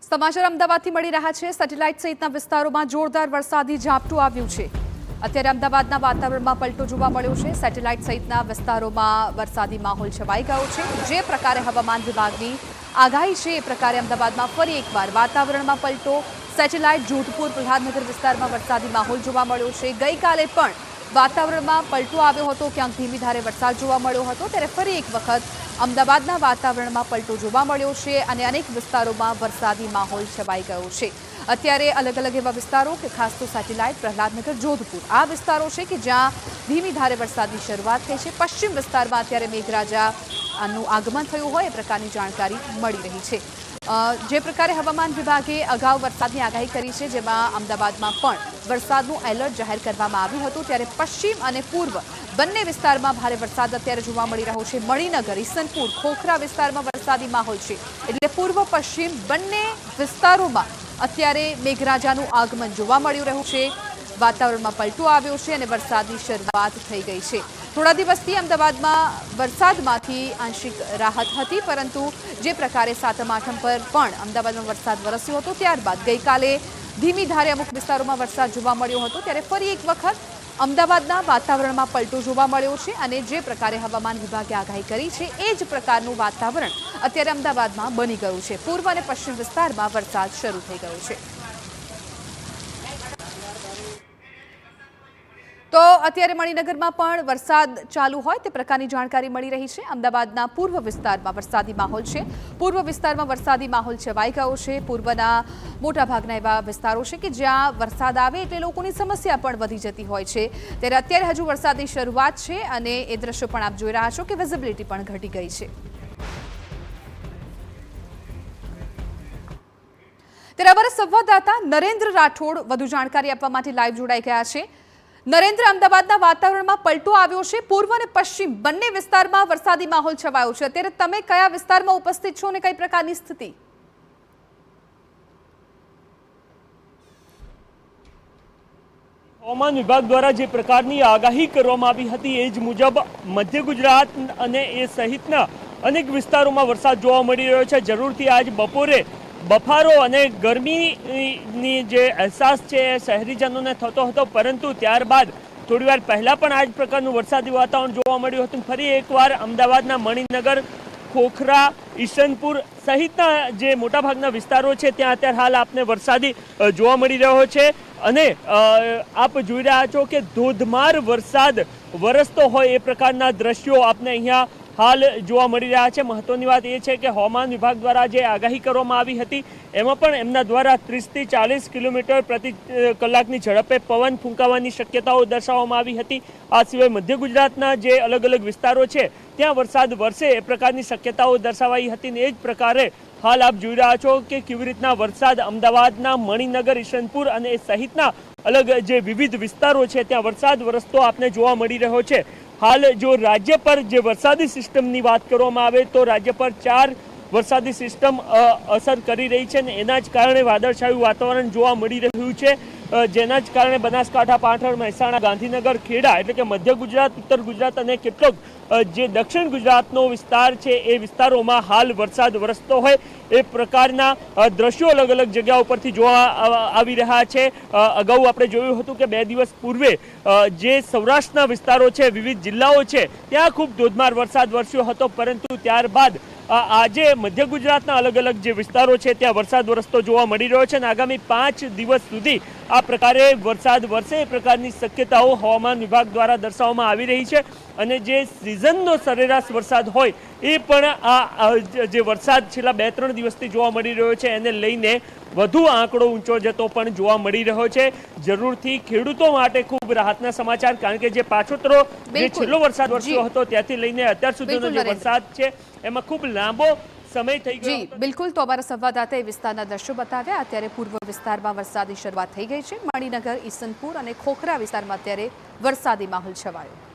સમાચાર અમદાવાદથી મળી રહ્યા છે। સેટેલાઇટ સહિતના વિસ્તારોમાં જોરદાર વરસાદી ઝાપટું આવ્યું છે। અત્યારે અમદાવાદના વાતાવરણમાં પલટો જોવા મળ્યો છે। સેટેલાઇટ સહિતના વિસ્તારોમાં વરસાદી માહોલ છવાઈ ગયો છે। જે પ્રકારે હવામાન વિભાગની આગાહી છે એ પ્રકારે અમદાવાદમાં ફરી એકવાર વાતાવરણમાં પલટો। સેટેલાઇટ જોધપુર પ્રહલાદનગર વિસ્તારમાં વરસાદી માહોલ જોવા મળ્યો છે। ગઈકાલે પણ વાતાવરણમાં પલટો આવ્યો હતો, ક્યાંક ધીમી ધારે વરસાદ જોવા મળ્યો હતો, ત્યારે ફરી એક વખત અમદાવાદના વાતાવરણમાં પલટો જોવા મળ્યો છે અને અનેક વિસ્તારોમાં વરસાદી માહોલ છવાઈ ગયો છે। અત્યારે અલગ અલગ એવા વિસ્તારો કે ખાસ તો સેટેલાઇટ પ્રહલાદનગર જોધપુર આ વિસ્તારો છે કે જ્યાં ધીમી ધારે વરસાદની શરૂઆત થઈ છે। પશ્ચિમ વિસ્તારમાં અત્યારે મેઘરાજાનું આગમન થયું હોય એ પ્રકારની જાણકારી મળી રહી છે। જે પ્રકારે હવામાન વિભાગે અગાઉ વરસાદની આગાહી કરી છે, જેમાં અમદાવાદમાં પણ વરસાદનું એલર્ટ જાહેર કરવામાં આવ્યું હતું, ત્યારે પશ્ચિમ અને પૂર્વ બંને વિસ્તારમાં ભારે વરસાદ અત્યારે જોવા મળી રહ્યો છે। મણિનગર, ઈસનપુર, ખોખરા વિસ્તારમાં વરસાદી માહોલ છે, એટલે પૂર્વ પશ્ચિમ બંને વિસ્તારોમાં અત્યારે મેઘરાજાનું આગમન જોવા મળી રહ્યું છે। વાતાવરણમાં પલટો આવ્યો છે અને વરસાદની શરૂઆત થઈ ગઈ છે। થોડા દિવસથી અમદાવાદમાં વરસાદમાંથી આંશિક રાહત હતી, પરંતુ જે પ્રકારે સાતમ આઠમ પર પણ અમદાવાદમાં વરસાદ વરસ્યો હતો, ત્યારબાદ ગઈકાલે ધીમી ધારે અમુક વિસ્તારોમાં વરસાદ જોવા મળ્યો હતો, ત્યારે ફરી એક વખત અમદાવાદના વાતાવરણમાં પલટો જોવા મળ્યો છે અને જે પ્રકારે હવામાન વિભાગે આગાહી કરી છે એ જ પ્રકારનું વાતાવરણ અત્યારે અમદાવાદમાં બની ગયું છે। પૂર્વ અને પશ્ચિમ વિસ્તારમાં વરસાદ શરૂ થઈ ગયો છે। તો અત્યારે મણિનગરમાં પણ વરસાદ ચાલુ હોય તે પ્રકારની જાણકારી મળી રહી છે। અમદાવાદના પૂર્વ વિસ્તારમાં વરસાદી માહોલ છે। પૂર્વ વિસ્તારમાં વરસાદી માહોલ છવાઈ ગયો છે। પૂર્વના મોટાભાગના એવા વિસ્તારો છે કે જ્યાં વરસાદ આવે એટલે લોકોની સમસ્યા પણ વધી જતી હોય છે, ત્યારે અત્યારે હજુ વરસાદની શરૂઆત છે અને એ દ્રશ્યો પણ આપ જોઈ રહ્યા છો કે વિઝિબિલિટી પણ ઘટી ગઈ છે। ત્યારે અમારા સંવાદદાતા નરેન્દ્ર રાઠોડ વધુ જાણકારી આપવા માટે લાઈવ જોડાઈ ગયા છે। નરેન્દ્ર, અમદાવાદના વાતાવરણમાં પલટો આવ્યો છે, પૂર્વ અને પશ્ચિમ બંને વિસ્તારમાં વરસાદી માહોલ છવાયો છે, અત્યારે તમે કયા વિસ્તારમાં ઉપસ્થિત છો અને કઈ પ્રકારની સ્થિતિ? હવામાન વિભાગ દ્વારા જે પ્રકારની આગાહી કરવામાં આવી હતી એ જ મુજબ મધ્ય ગુજરાત અને એ સહિતના અનેક વિસ્તારોમાં વરસાદ જોવા મળી રહ્યો છે। જરૂરથી આજ બપોરે બફારો અને ગરમીની જે અહેસાસ છે એ શહેરીજનોને થતો હતો, પરંતુ ત્યારબાદ થોડીવાર પહેલાં પણ આ જ પ્રકારનું વરસાદી વાતાવરણ જોવા મળ્યું હતું। ફરી એકવાર અમદાવાદના મણિનગર, ખોખરા, ઈસનપુર સહિતના જે મોટાભાગના વિસ્તારો છે ત્યાં અત્યારે હાલ આપને વરસાદી જોવા મળી રહ્યો છે અને આપ જોઈ રહ્યા છો કે ધોધમાર વરસાદ વરસતો હોય એ પ્રકારના દ્રશ્યો આપને અહીંયા હાલ જોવા મળી રહ્યા છે। મહત્વની વાત એ છે કે હવામાન વિભાગ દ્વારા જે આગાહી કરવામાં આવી હતી એમાં પણ એમના દ્વારા 30 થી 40 કિલોમીટર પ્રતિ કલાકની ઝડપે પવન ફૂંકાવાની શક્યતાઓ દર્શાવવામાં આવી હતી। આ સિવાય મધ્ય ગુજરાતના જે અલગ અલગ વિસ્તારો છે ત્યાં વરસાદ વરસે એ પ્રકારની શક્યતાઓ દર્શાવાઈ હતી ને એ જ પ્રકારે હાલ આપ જોઈ રહ્યા છો કે કેવી રીતના વરસાદ અમદાવાદના મણિનગર, ઈશનપુર અને એ સહિતના અલગ જે વિવિધ વિસ્તારો છે ત્યાં વરસાદ વરસતો આપને જોવા મળી રહ્યો છે। હાલ જો રાજ્ય પર જે વરસાદી સિસ્ટમની વાત કરવામાં આવે તો રાજ્ય પર 4 વરસાદી સિસ્ટમ અસર કરી રહી છે અને એના જ કારણે વાદળછાયું વાતાવરણ જોવા મળી રહ્યું છે, જેના જ કારણે બનાસકાંઠા, પાટણ, મહેસાણા, ગાંધીનગર, ખેડા એટલે કે મધ્ય ગુજરાત, ઉત્તર ગુજરાત અને કેટલોક જે દક્ષિણ ગુજરાતનો વિસ્તાર છે એ વિસ્તારોમાં હાલ વરસાદ વરસતો હોય એ પ્રકારના દ્રશ્યો અલગ અલગ જગ્યાઓ પરથી જોવા આવી રહ્યા છે। અગાઉ આપણે જોયું હતું કે 2 દિવસ પૂર્વે જે સૌરાષ્ટ્રના વિસ્તારો છે, વિવિધ જિલ્લાઓ છે ત્યાં ખૂબ ધોધમાર વરસાદ વરસ્યો હતો, પરંતુ ત્યારબાદ આજે મધ્ય ગુજરાતના અલગ અલગ જે વિસ્તારો છે ત્યાં વરસાદ વરસતો જોવા મળી રહ્યો છે અને આગામી 5 દિવસ સુધી આ પ્રકારે વરસાદ વરસે એ પ્રકારની શક્યતાઓ હવામાન વિભાગ દ્વારા દર્શાવવામાં આવી રહી છે અને જે સિઝનનો સરેરાશ વરસાદ હોય એ પણ આ જે વરસાદ છેલ્લા 2-3 દિવસથી જોવા મળી રહ્યો છે એને લઈને વધુ આંકડો ઊંચો જતો પણ જોવા મળી રહ્યો છે। જરૂરથી ખેડૂતો માટે ખૂબ રાહતના સમાચાર, કારણ કે જે પાછોતરો જે છેલ્લો વરસાદ વરસ્યો હતો ત્યાંથી લઈને અત્યાર સુધીનો જે વરસાદ છે એમાં ખૂબ લાંબો સમય થઈ ગયો। જી બિલકુલ, તો અમારા સંવાદદાતાએ વિસ્તારના દ્રશ્યો બતાવ્યા। અત્યારે પૂર્વ વિસ્તારમાં વરસાદની શરૂઆત થઈ ગઈ છે। મણિનગર, ઈસનપુર અને ખોખરા વિસ્તારમાં અત્યારે વરસાદી માહોલ છવાયો।